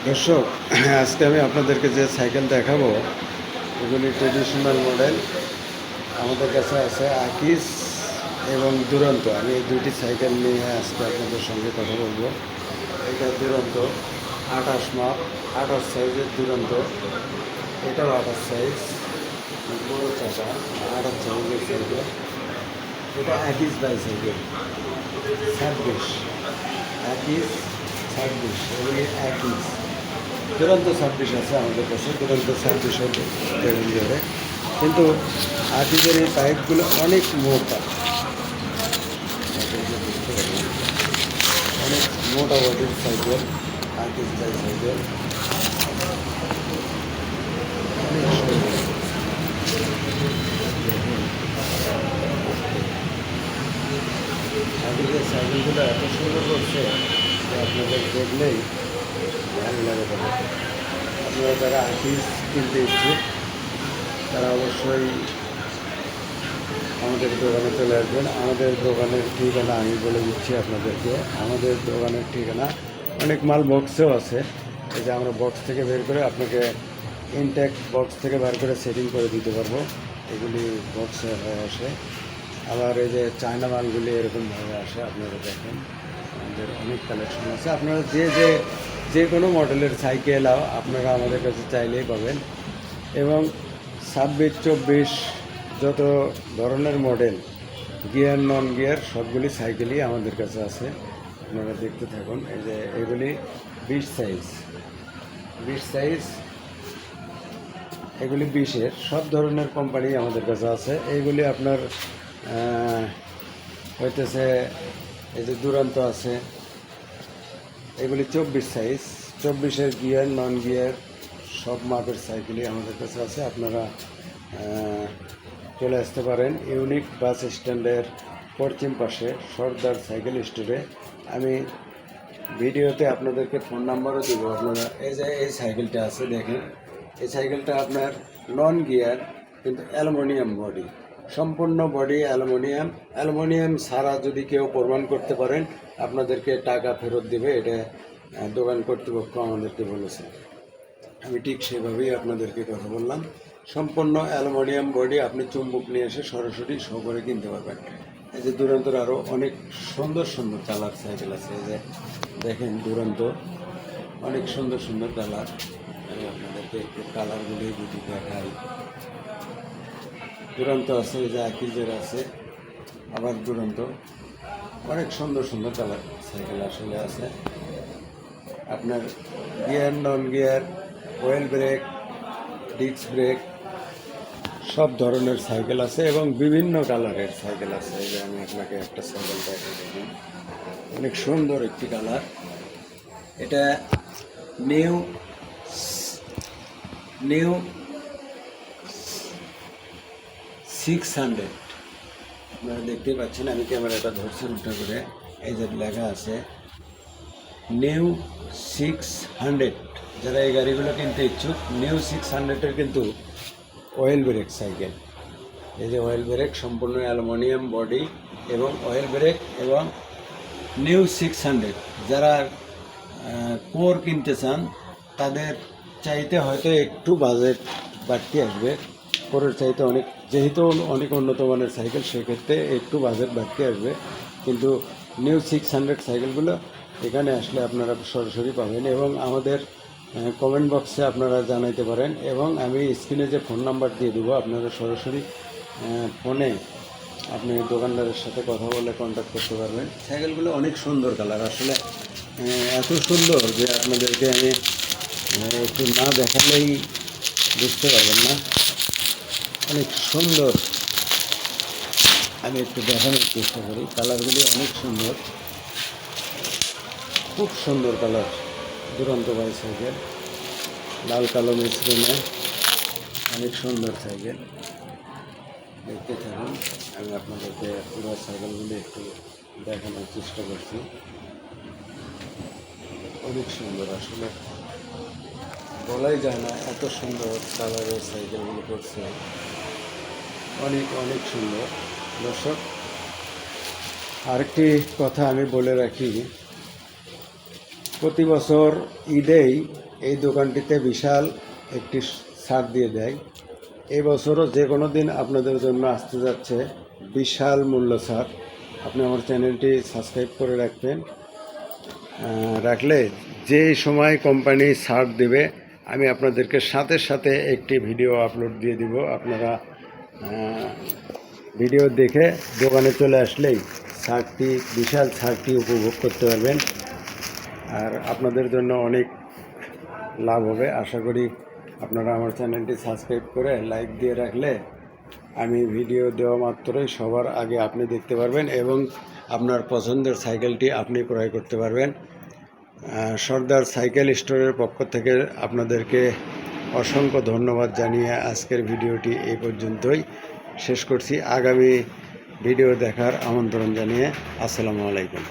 দর্শক, আজকে আমি আপনাদেরকে যে সাইকেল দেখাবো এগুলি ট্রেডিশনাল মডেল। আমাদের কাছে আছে আকিস এবং দুরন্ত। আমি এই দুইটি সাইকেল নিয়ে আজকে আপনাদের সঙ্গে কথা বলবো। এটা দুরন্ত 28 মাপ, 28 সাইজের দুরন্ত। এটাও 28 সাইজ, বড় চাকা, 28 সাইজের সাইকেল। এটা আকিস বাইসাইকেল 26, আকিস 26, এগুলি আকিস। দুরন্ত 26 আছে আমাদের কাছে, দুরন্ত 26 রেঞ্জে। কিন্তু আকিসের এই পাইপগুলো অনেক মোটা, অনেক মোটা বডির সাইকেল। আকিস বাইসাইকেল অনেক সুন্দর। আকিসের সাইকেলগুলো এত সুন্দর করছে যে আপনাদের দেখলেই ভালো লাগে। আপনারা যারা আকিস কিনতে ইচ্ছুক তারা অবশ্যই আমাদের দোকানে চলে আসবেন। আমাদের দোকানের ঠিকানা আমি বলে দিচ্ছি আপনাদেরকে। আমাদের দোকানের ঠিকানা, অনেক মাল বক্সেও আছে। এই যে আমরা বক্স থেকে বের করে আপনাকে ইনটেক বক্স থেকে বের করে সেটিং করে দিতে পারবো। এগুলি বক্সে হয়ে আসে। আবার এই যে চায়না মালগুলি এরকমভাবে আসে। আপনারা দেখেন আমাদের অনেক কালেকশন আছে। আপনারা যে কোনো মডেলের সাইকেল আপনারা আমাদের কাছে চাইলেই পাবেন। এবং 26, 24 যত ধরনের মডেল, গিয়ার নন গিয়ার সবগুলি সাইকেলই আমাদের কাছে আছে। আপনারা দেখতে থাকুন। এই যে এগুলি 20 সাইজ, 20 সাইজ, এগুলি 20-এর সব ধরনের কোম্পানি আমাদের কাছে আছে। এইগুলি আপনার হইতেছে, এই যে দুরন্ত আছে, এগুলি 24 সাইজ, 24-এর গিয়ার নন গিয়ার সব মাপের সাইকেলই আমাদের কাছে আছে। আপনারা চলে আসতে পারেন ইউনিক বাস স্ট্যান্ডের পশ্চিম পাশে সর্দার সাইকেল স্টোরে। আমি ভিডিওতে আপনাদেরকে ফোন নাম্বারও দেবো। আপনারা এই যে এই সাইকেলটা আছে দেখেন, এই সাইকেলটা আপনার নন গিয়ার কিন্তু অ্যালুমিনিয়াম বডি, সম্পূর্ণ বডি অ্যালুমিনিয়াম। অ্যালুমিনিয়াম ছাড়া যদি কেউ প্রমাণ করতে পারেন আপনাদেরকে টাকা ফেরত দেবে। এটা দোকান কর্তৃপক্ষ আমাদেরকে বলেছে। আমি ঠিক সেভাবেই আপনাদেরকে কথা বললাম। সম্পূর্ণ অ্যালুমিনিয়াম বডি, আপনি চুম্বক নিয়ে এসে সরাসরি শহরে কিনতে পারবেন। এই যে দুরন্তর আরও অনেক সুন্দর সুন্দর কালার সাইকেল আছে। এই যে দেখেন দুরন্ত অনেক সুন্দর সুন্দর কালার। আমি আপনাদেরকে একটু কালারগুলি যদি দেখাই। দুরন্ত আছে, এই যে আকিজের আছে, আবার দুরন্ত অনেক সুন্দর সুন্দর কালার সাইকেল আসলে আছে। আপনার gear non gear, well break, disc brake সব ধরনের সাইকেল আছে এবং বিভিন্ন কালারের সাইকেল আছে। এই যে আমি আপনাকে একটা সাইকেল দেখাই দেখুন, অনেক সুন্দর একটি কালার। এটা নিউ 600, আপনারা দেখতে পাচ্ছেন। আমি ক্যামেরাটা ধরছি উল্টা করে। এই যে লেখা আছে নিউ 600। যারা এই গাড়িগুলো কিনতে ইচ্ছুক, নিউ 600-এর কিন্তু অয়েল ব্রেক সাইকেল। এই যে অয়েল ব্রেক, সম্পূর্ণ অ্যালুমিনিয়াম বডি এবং অয়েল ব্রেক এবং নিউ 600। যারা কোর কিনতে চান তাদের চাইতে হয়তো একটু বাজেট বাড়তি আসবে। কোরের চাইতে অনেক, যেহেতু অনেক উন্নত মানের সাইকেল, সেক্ষেত্রে একটু বাজেট বাড়তি আসবে। কিন্তু নিউ 600 সাইকেলগুলো এখানে আসলে আপনারা সরাসরি পাবেন এবং আমাদের কমেন্ট বক্সে আপনারা জানাইতে পারেন। এবং আমি স্ক্রিনে যে ফোন নাম্বার দিয়ে দেবো, আপনারা সরাসরি ফোনে আপনি দোকানদারের সাথে কথা বলে কন্ট্যাক্ট করতে পারবেন। সাইকেলগুলো অনেক সুন্দর কালার, আসলে এত সুন্দর যে আপনাদেরকে আমি একটু না দেখালেই বুঝতে পারবেন না। অনেক সুন্দর, আমি একটু দেখানোর চেষ্টা করি। কালারগুলি অনেক সুন্দর, খুব সুন্দর কালার। দুরন্ত বাইসাইকেল, লাল কালো মিশ্রণে অনেক সুন্দর সাইকেল। দেখতে থাকুন, আমি আপনাদেরকে পুরো সাইকেলগুলি একটু দেখানোর চেষ্টা করছি। অনেক সুন্দর, আসলে বলাই যায় না এত সুন্দর কালারের সাইকেলগুলো করছে। অনেক অনেক সুন্দর। দর্শক, আরেকটি কথা আমি বলে রাখি, প্রতি বছর ঈদেই এই দোকানটিতে বিশাল একটি ছাড় দিয়ে দেয়। এই বছরও যে কোনো দিন আপনাদের জন্য আসতে যাচ্ছে বিশাল মূল্য ছাড়। আপনি আমার চ্যানেলটি সাবস্ক্রাইব করে রাখলে যে সময় কোম্পানি ছাড় দেবে আমি আপনাদেরকে সাথে সাথে একটি ভিডিও আপলোড দিয়ে দিব। আপনারা ভিডিও দেখে দোকানে চলে আসলেই ছাড়টি বিশাল ছাড়টি উপভোগ করতে পারবেন। আর আপনাদের জন্য অনেক লাভ হবে। আশা করি আপনারা আমার চ্যানেলটি সাবস্ক্রাইব করে লাইক দিয়ে রাখলে আমি ভিডিও দেওয়া মাত্রই সবার আগে আপনি দেখতে পারবেন এবং আপনার পছন্দের সাইকেলটি আপনি ক্রয় করতে পারবেন। সর্দার সাইকেল স্টোরের পক্ষ থেকে আপনাদেরকে অসংখ্য ধন্যবাদ জানিয়ে আজকের ভিডিওটি এই পর্যন্তই শেষ করছি। আগামী ভিডিও দেখার আমন্ত্রণ জানিয়ে আসসালামু আলাইকুম।